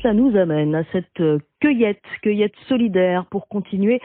cela nous amène à cette cueillette solidaire pour continuer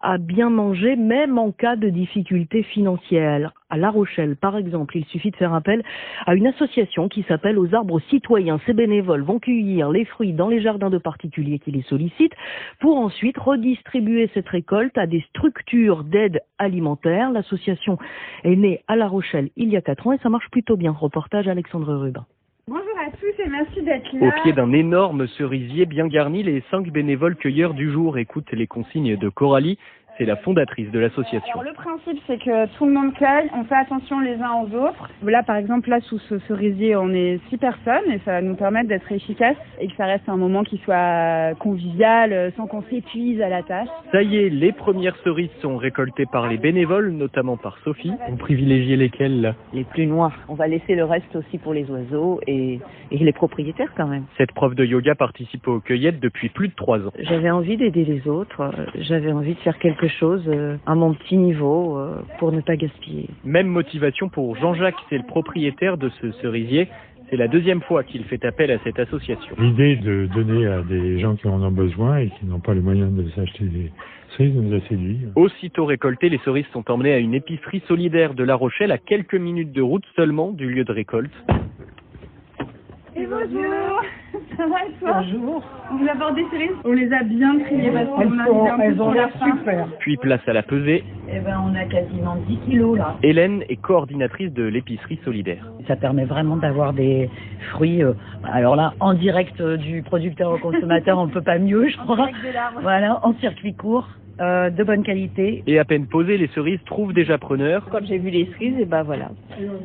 à bien manger, même en cas de difficultés financières. À La Rochelle, par exemple, il suffit de faire appel à une association qui s'appelle Aux Arbres Citoyens. Ces bénévoles vont cueillir les fruits dans les jardins de particuliers qui les sollicitent pour ensuite redistribuer cette récolte à des structures d'aide alimentaire. L'association est née à La Rochelle il y a 4 ans et ça marche plutôt bien. Reportage Alexandre Rubin. Bonjour à tous et merci d'être là. Au pied d'un énorme cerisier bien garni, les 5 bénévoles cueilleurs du jour écoutent les consignes de Coralie. C'est la fondatrice de l'association. Alors, le principe, c'est que tout le monde cueille, on fait attention les uns aux autres. Là, par exemple, là, sous ce cerisier, on est 6 personnes et ça va nous permettre d'être efficace et que ça reste un moment qui soit convivial, sans qu'on s'épuise à la tâche. Ça y est, les premières cerises sont récoltées par les bénévoles, notamment par Sophie. Vous privilégiez lesquelles, là? Les plus noirs. On va laisser le reste aussi pour les oiseaux et les propriétaires quand même. Cette prof de yoga participe aux cueillettes depuis plus de 3 ans. J'avais envie d'aider les autres, j'avais envie de faire quelque chose à mon petit niveau pour ne pas gaspiller. Même motivation pour Jean-Jacques, c'est le propriétaire de ce cerisier. C'est la 2e fois qu'il fait appel à cette association. L'idée de donner à des gens qui en ont besoin et qui n'ont pas les moyens de s'acheter des cerises nous a séduit. Aussitôt récoltées, les cerises sont emmenées à une épicerie solidaire de La Rochelle, à quelques minutes de route seulement du lieu de récolte. Et bonjour. Ça va et toi? Bonjour. On vous apporte des cerises? On les a bien triées parce qu'on a Elles ont l'air faim. super. Puis place à la pesée. On a quasiment 10 kilos là. Hélène est coordinatrice de l'épicerie solidaire. Ça permet vraiment d'avoir des fruits, alors là, en direct du producteur au consommateur, on ne peut pas mieux, je crois. Voilà, en circuit court. De bonne qualité. Et à peine posées, les cerises trouvent déjà preneurs. Quand j'ai vu les cerises, et ben voilà.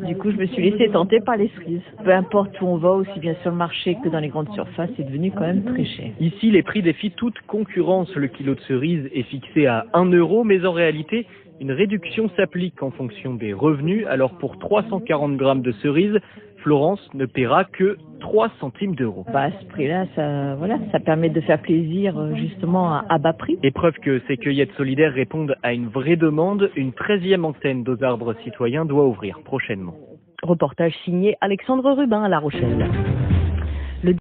Du coup, je me suis laissée tenter par les cerises. Peu importe où on va, aussi bien sur le marché que dans les grandes surfaces, c'est devenu quand même très cher. Ici, les prix défient toute concurrence. Le kilo de cerises est fixé à 1 €, mais en réalité, une réduction s'applique en fonction des revenus. Alors pour 340 grammes de cerises, Florence ne paiera que 3 centimes d'euros. À ce prix-là, ça permet de faire plaisir justement à bas prix. Et preuve que ces cueillettes solidaires répondent à une vraie demande, une 13e antenne d'Aux Arbres Citoyens doit ouvrir prochainement. Reportage signé Alexandre Rubin à La Rochelle.